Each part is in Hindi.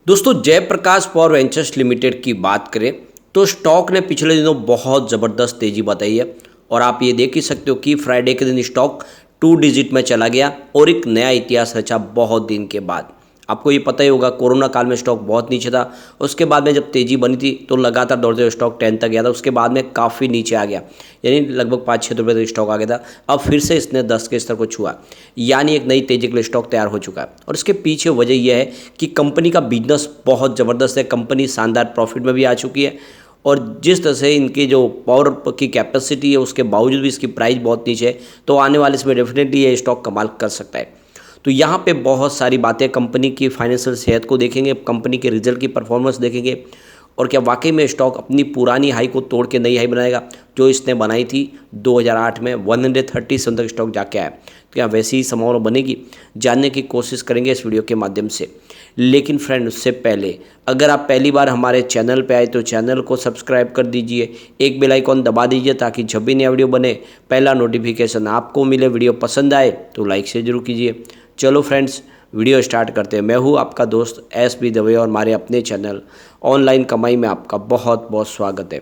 दोस्तों जयप्रकाश पावर वेंचर्स लिमिटेड की बात करें तो स्टॉक ने पिछले दिनों बहुत ज़बरदस्त तेज़ी बताई है। और आप ये देख ही सकते हो कि फ्राइडे के दिन स्टॉक 2 डिजिट में चला गया और एक नया इतिहास रचा बहुत दिन के बाद। आपको ये पता ही होगा कोरोना काल में स्टॉक बहुत नीचे था। उसके बाद में जब तेज़ी बनी थी तो लगातार दौड़ते हुए स्टॉक 10 तक गया था। उसके बाद में काफ़ी नीचे आ गया, यानी लगभग 5-6 रुपये तक स्टॉक आ गया था। अब फिर से इसने 10 के स्तर को छुआ, यानी एक नई तेज़ी के लिए स्टॉक तैयार हो चुका है। और इसके पीछे वजह यह है कि कंपनी का बिजनेस बहुत ज़बरदस्त है। कंपनी शानदार प्रॉफिट में भी आ चुकी है और जिस तरह से इनकी जो पावर की कैपेसिटी है उसके बावजूद भी इसकी प्राइस बहुत नीचे है, तो आने वाले इसमें डेफिनेटली ये स्टॉक कमाल कर सकता है। तो यहाँ पे बहुत सारी बातें, कंपनी की फाइनेंशियल सेहत को देखेंगे, कंपनी के रिजल्ट की परफॉर्मेंस देखेंगे और क्या वाकई में स्टॉक अपनी पुरानी हाई को तोड़ के नई हाई बनाएगा जो इसने बनाई थी 2008 में 137 तक स्टॉक जाके आया। तो क्या वैसी ही संभावना बनेगी, जानने की कोशिश करेंगे इस वीडियो के माध्यम से। लेकिन फ्रेंड उससे पहले अगर आप पहली बार हमारे चैनल पे आए तो चैनल को सब्सक्राइब कर दीजिए, एक बेल आइकॉन दबा दीजिए ताकि जब भी नया वीडियो बने पहला नोटिफिकेशन आपको मिले। वीडियो पसंद आए तो लाइक से जरूर कीजिए। चलो फ्रेंड्स वीडियो स्टार्ट करते हैं। मैं हूँ आपका दोस्त एस.बी. दवे और हमारे अपने चैनल ऑनलाइन कमाई में आपका बहुत बहुत स्वागत है।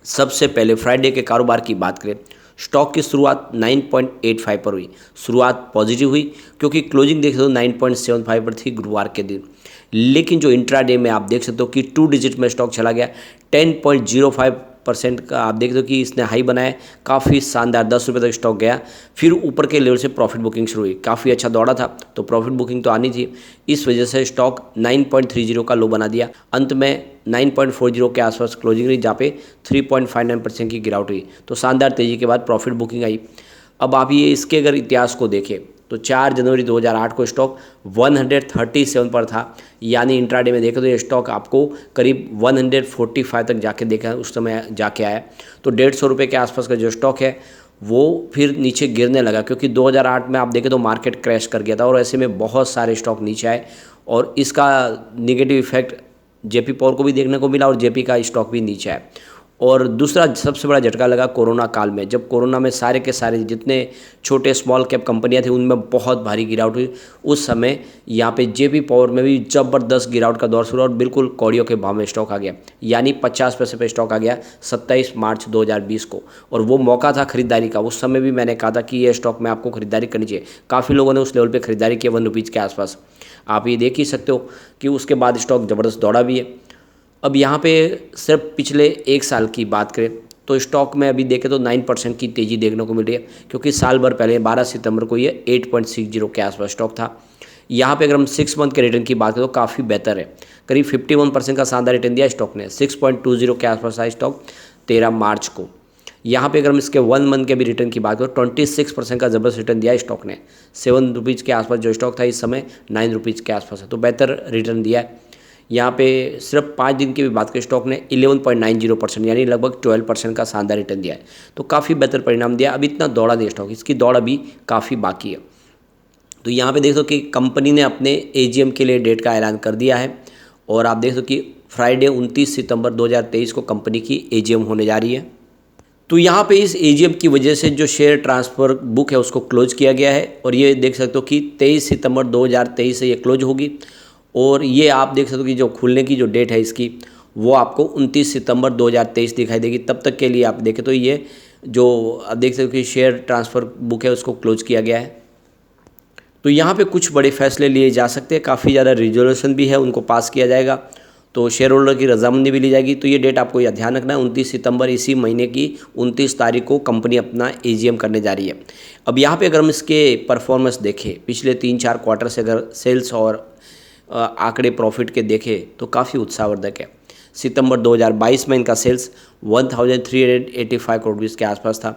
सबसे पहले फ्राइडे के कारोबार की बात करें, स्टॉक की शुरुआत 9.85 पर हुई। शुरुआत पॉजिटिव हुई क्योंकि क्लोजिंग देख सकते हो 9.75 पर थी गुरुवार के दिन। लेकिन जो इंट्राडे में आप देख सकते हो कि 2 डिजिट में स्टॉक चला गया 10.05% का। आप देख सकते हो कि इसने हाई बनाया, काफ़ी शानदार 10 रुपये तक स्टॉक गया। फिर ऊपर के लेवल से प्रॉफिट बुकिंग शुरू हुई, काफ़ी अच्छा दौड़ा था तो प्रॉफिट बुकिंग तो आनी थी। इस वजह से स्टॉक 9.30 का लो बना दिया। अंत में 9.40 के आसपास क्लोजिंग रही जहाँ पे 3.59% की गिरावट हुई। तो शानदार तेज़ी के बाद प्रॉफिट बुकिंग आई। अब आप ये इसके अगर इतिहास को देखें तो 4 जनवरी 2008 को स्टॉक 137 पर था, यानी इंट्राडे में देखें तो ये स्टॉक आपको करीब 145 तक जाके देखा उस समय जाके आया। तो 150 रुपये के आसपास का जो स्टॉक है वो फिर नीचे गिरने लगा क्योंकि 2008 में आप देखें तो मार्केट क्रैश कर गया था और ऐसे में बहुत सारे स्टॉक नीचे आए और इसका निगेटिव इफेक्ट जेपी पावर को भी देखने को मिला और जेपी का स्टॉक भी नीचे आया। और दूसरा सबसे बड़ा झटका लगा कोरोना काल में, जब कोरोना में सारे के सारे जितने छोटे स्मॉल कैप कंपनियां थी उनमें बहुत भारी गिरावट हुई। उस समय यहाँ पे जेपी पावर में भी ज़बरदस्त गिरावट का दौर शुरू और बिल्कुल कौड़ियों के भाव में स्टॉक आ गया, यानी 50 पैसे पे स्टॉक आ गया 27 मार्च 2020 को। और वो मौका था खरीदारी का। उस समय भी मैंने कहा था कि ये स्टॉक में आपको खरीदारी करनी चाहिए। काफ़ी लोगों ने उस लेवल पर खरीदारी की 1 रुपीज़ के आसपास। आप ये देख ही सकते हो कि उसके बाद स्टॉक ज़बरदस्त दौड़ा भी है। अब यहाँ पे सिर्फ पिछले 1 साल की बात करें तो स्टॉक में अभी देखें तो 9% की तेज़ी देखने को मिल रही है क्योंकि साल भर पहले 12 सितंबर को ये 8.60 के आसपास स्टॉक था। यहाँ पे अगर हम 6 मंथ के रिटर्न की बात करें तो काफ़ी बेहतर है, करीब 51% का शानदार रिटर्न दिया स्टॉक ने। 6.20 के आसपास था स्टॉक 13 मार्च को। यहाँ पे अगर हम इसके 1 मंथ के भी रिटर्न की बात करें 26% का ज़बरदस्त रिटर्न दिया स्टॉक ने। 7 रुपीज़ के आसपास जो स्टॉक था इस समय 9 रुपीज़ के आसपास है, तो बेहतर रिटर्न दिया है। यहाँ पे सिर्फ 5 दिन की भी बात करें स्टॉक ने 11.90% यानी लगभग 12% का शानदार रिटर्न दिया है, तो काफ़ी बेहतर परिणाम दिया। अभी इतना दौड़ा नहीं स्टॉक, इसकी दौड़ अभी काफ़ी बाकी है। तो यहाँ पे देख सको कि कंपनी ने अपने एजीएम के लिए डेट का ऐलान कर दिया है और आप देख सको कि फ्राइडे 29 सितंबर 2023 को कंपनी की एजीएम होने जा रही है। तो यहाँ पे इस एजीएम की वजह से जो शेयर ट्रांसफ़र बुक है उसको क्लोज किया गया है और ये देख सकते हो कि 23 सितंबर 2023 से ये क्लोज होगी। और ये आप देख सकते हो कि जो खुलने की जो डेट है इसकी वो आपको 29 सितंबर 2023 दिखाई देगी। तब तक के लिए आप देखें तो ये जो आप देख सकते हो कि शेयर ट्रांसफ़र बुक है उसको क्लोज किया गया है। तो यहाँ पे कुछ बड़े फैसले लिए जा सकते हैं, काफ़ी ज़्यादा रिजोल्यूशन भी है उनको पास किया जाएगा, तो शेयर होल्डर की रजामंदी भी ली जाएगी। तो ये डेट आपको यह ध्यान रखना है 29 सितंबर, इसी महीने की 29 तारीख को कंपनी अपना एजीएम करने जा रही है। अब यहाँ पे अगर हम इसके परफॉर्मेंस देखें पिछले 3-4 क्वार्टर से, अगर सेल्स और आंकड़े प्रॉफिट के देखें तो काफ़ी उत्साहवर्धक है। सितंबर 2022 में इनका सेल्स 1385 करोड़ रुपये के आसपास था,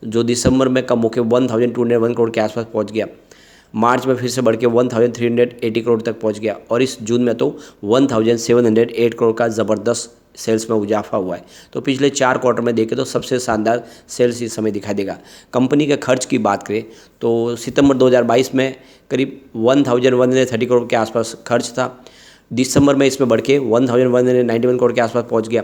जो दिसंबर में कम होकर 1201 करोड़ के आसपास पहुंच गया। मार्च में फिर से बढ़ के 1380 करोड़ तक पहुंच गया और इस जून में तो 1708 करोड़ का ज़बरदस्त सेल्स में इजाफा हुआ है। तो पिछले 4 क्वार्टर में देखें तो सबसे शानदार सेल्स इस समय दिखाई देगा। कंपनी के खर्च की बात करें तो सितंबर 2022 में करीब 1130 करोड़ के आसपास खर्च था। दिसंबर में इसमें बढ़ के 1191 करोड़ के आसपास पहुंच गया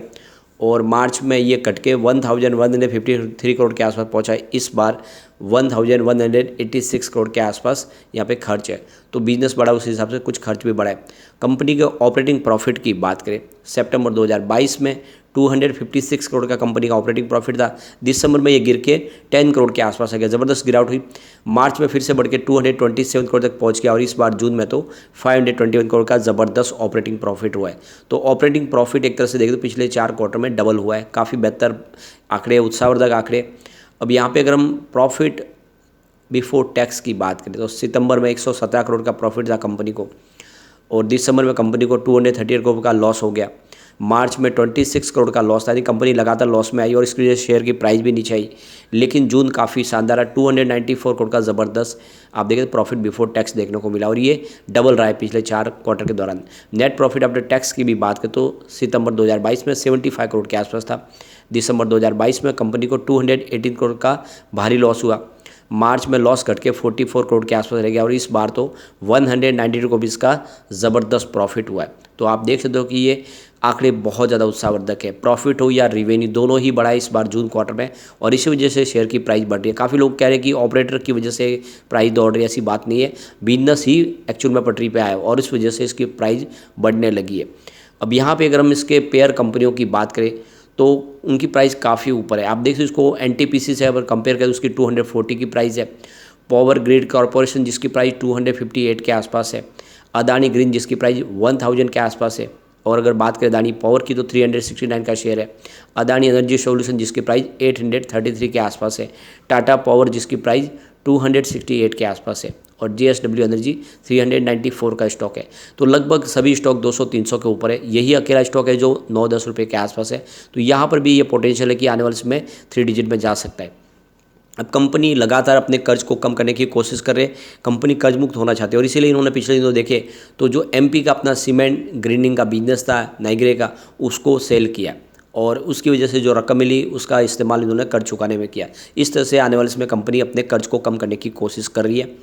और मार्च में ये कट के 1153 करोड़ के आसपास पहुंचा है। इस बार 1186 करोड़ के आसपास यहाँ पे खर्च है। तो बिजनेस बढ़ा, उस हिसाब से कुछ खर्च भी बढ़ा है। कंपनी के ऑपरेटिंग प्रॉफिट की बात करें, सितंबर 2022 में 256 करोड़ का कंपनी का ऑपरेटिंग प्रॉफिट था। दिसंबर में ये गिर के 10 करोड़ के आसपास आ गया, ज़बरदस्त गिरावट हुई। मार्च में फिर से बढ़ के 227 करोड़ तक पहुंच गया और इस बार जून में तो 521 करोड़ का ज़बरदस्त ऑपरेटिंग प्रॉफिट हुआ है। तो ऑपरेटिंग प्रॉफिट एक तरह से देखें तो पिछले 4 क्वार्टर में डबल हुआ है, काफ़ी बेहतर आंकड़े, उत्साहवर्धक आंकड़े। अब यहाँ पे अगर हम प्रॉफिट बिफोर टैक्स की बात करें तो सितंबर में 117 करोड़ का प्रॉफिट था कंपनी को, और दिसंबर में कंपनी को 238 करोड़ का लॉस हो गया। मार्च में 26 करोड़ का लॉस था, यानी कंपनी लगातार लॉस में आई और इसकी वजह से शेयर की प्राइस भी नीचे आई। लेकिन जून काफ़ी शानदार है, 294 करोड़ का ज़बरदस्त आप देखें प्रॉफिट बिफोर टैक्स देखने को मिला और ये डबल रहा है पिछले 4 क्वार्टर के दौरान। नेट प्रॉफिट आफ्टर टैक्स की भी बात करें तो सितंबर 2022 में 75 करोड़ के आसपास था। दिसंबर 2022 में कंपनी को 218 करोड़ का भारी लॉस हुआ। मार्च में लॉस घट के 44 करोड़ के आसपास रह गया और इस बार तो 192 रुपीज़ का ज़बरदस्त प्रॉफिट हुआ है। तो आप देख सकते हो कि ये आंकड़े बहुत ज़्यादा उत्साहवर्धक है। प्रॉफिट हो या रिवेन्यू दोनों ही बढ़ा है इस बार जून क्वार्टर में और इसी वजह से शेयर की प्राइस बढ़ रही है। काफ़ी लोग कह रहे हैं कि ऑपरेटर की वजह से प्राइस दौड़ रही है, ऐसी बात नहीं है। बिजनेस ही एक्चुअल में पटरी पे आया और इस वजह से इसकी प्राइस बढ़ने लगी है। अब यहाँ पे अगर हम इसके पेयर कंपनियों की बात करें तो उनकी प्राइस काफ़ी ऊपर है। आप देख सकते इसको एनटीपीसी से अगर कंपेयर करें तो उसकी 240 की प्राइस है। पावर ग्रिड कॉरपोरेशन जिसकी प्राइस 258 के आसपास है। अदानी ग्रीन जिसकी प्राइस 1000 के आसपास है। और अगर बात करें अदानी पावर की तो 369 का शेयर है। अदानी एनर्जी सॉल्यूशन जिसकी प्राइस 833 के आसपास है। टाटा पावर जिसकी प्राइस 268 के आसपास है और JSW एनर्जी 394 का स्टॉक है। तो लगभग सभी स्टॉक 200-300 के ऊपर है। यही अकेला स्टॉक है जो 9-10 रुपये के आसपास है। तो यहाँ पर भी ये पोटेंशियल है कि आने वाले समय 3 डिजिट में जा सकता है। अब कंपनी लगातार अपने कर्ज को कम करने की कोशिश कर रहे हैं। कंपनी कर्ज मुक्त होना चाहती है और इसीलिए इन्होंने पिछले दिनों देखे तो जो MP का अपना सीमेंट ग्रीनिंग का बिजनेस था नाइग्रे का, उसको सेल किया और उसकी वजह से जो रकम मिली उसका इस्तेमाल इन्होंने कर्ज चुकाने में किया। इस तरह से आने वाले समय कंपनी अपने कर्ज को कम करने की कोशिश कर रही है।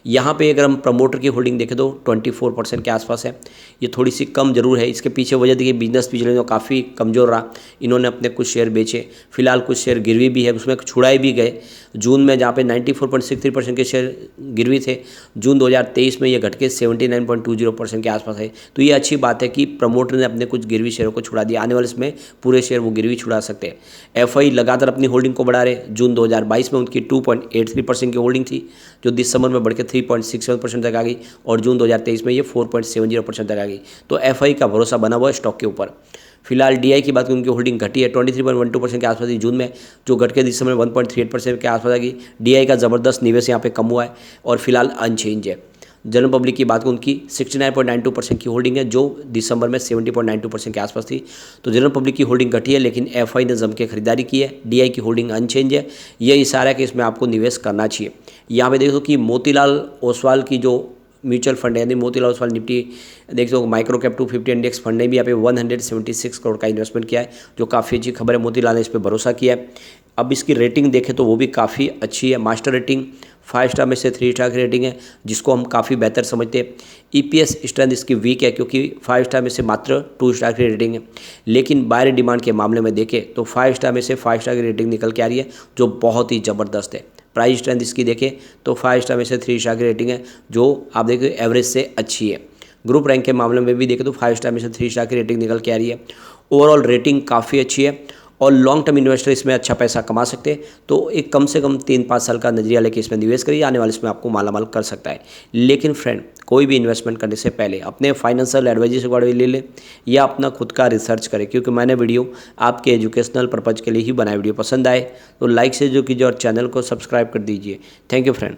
यहाँ पे अगर हम प्रमोटर की होल्डिंग देखें तो 24% के आसपास है। ये थोड़ी सी कम जरूर है। इसके पीछे वजह देखिए बिजनेस पिछले दिनों काफ़ी कमज़ोर रहा, इन्होंने अपने कुछ शेयर बेचे। फिलहाल कुछ शेयर गिरवी भी है, उसमें छुड़ाए भी गए। जून में जहाँ पे 94.63% के शेयर गिरवी थे, जून 2023 में ये घट के 79.20% के आसपास है। तो ये अच्छी बात है कि प्रमोटर ने अपने कुछ गिरवी शेयरों को छुड़ा दिया। आने वाले इसमें पूरे शेयर वो गिरवी छुड़ा सकते हैं। FI लगातार अपनी होल्डिंग को बढ़ा रहे। जून 2022 में उनकी 2.83% की होल्डिंग थी जो दिसंबर में बढ़ के 3.67% तक आ गई और जून 2023 में ये 4.70% तक आ गई। तो FI का भरोसा बना हुआ है स्टॉक के ऊपर। फिलहाल DI की बात करें, उनकी होल्डिंग घटी है 23.12% के आसपास थी जून में, जो घट के दिसंबर में 1.38% के आसपास आ गई। DI का ज़बरदस्त निवेश यहाँ पे कम हुआ है और फिलहाल अनचेंज है। जनरल पब्लिक की बात करें, उनकी 69.92% की होल्डिंग है जो दिसंबर में 70.92% के आसपास थी। तो जनरल पब्लिक की होल्डिंग घटी है लेकिन FI ने जम के खरीदारी की है। DI की होल्डिंग अनचेंज है। यह इशारा है कि इसमें आपको निवेश करना चाहिए। यहाँ पे देखो कि मोतीलाल ओसवाल की जो म्यूचुअल फंड है, यानी मोतीलाल ओसवाल निफ्टी देख लो माइक्रो कैप 250 इंडेक्स फंड ने भी यहाँ पे 176 करोड़ का इन्वेस्टमेंट किया है, जो काफ़ी अच्छी खबर है। मोतीलाल ने इस पर भरोसा किया है। अब इसकी रेटिंग देखें तो वो भी काफ़ी अच्छी है। मास्टर रेटिंग 5 स्टार में से 3 स्टार की रेटिंग है, जिसको हम काफ़ी बेहतर समझते हैं। EPS स्ट्रेंथ इसकी वीक है क्योंकि 5 स्टार में से मात्र 2 स्टार की रेटिंग है। लेकिन बायर डिमांड के मामले में देखें तो 5 स्टार में से 5 स्टार की रेटिंग निकल के आ रही है, जो बहुत ही ज़बरदस्त है। प्राइस स्ट्रेंथ इसकी देखें तो 5 स्टार में से 3 स्टार की रेटिंग है, जो आप देखिए एवरेज से अच्छी है। ग्रुप रैंक के मामले में भी देखें तो 5 स्टार में से 3 स्टार की रेटिंग निकल के आ रही है। ओवरऑल रेटिंग काफ़ी अच्छी है और लॉन्ग टर्म इन्वेस्टर इसमें अच्छा पैसा कमा सकते हैं। तो एक कम से कम 3-5 साल का नजरिया लेके इसमें निवेश करिए, आने वाले इसमें आपको मालामाल कर सकता है। लेकिन फ्रेंड, कोई भी इन्वेस्टमेंट करने से पहले अपने फाइनेंशियल एडवाइजर से भी ले लें या अपना खुद का रिसर्च करें, क्योंकि मैंने वीडियो आपके एजुकेशनल पर्पज़ के लिए ही बनाया। वीडियो पसंद आए तो लाइक से जो कीजिए और चैनल को सब्सक्राइब कर दीजिए। Thank you friend.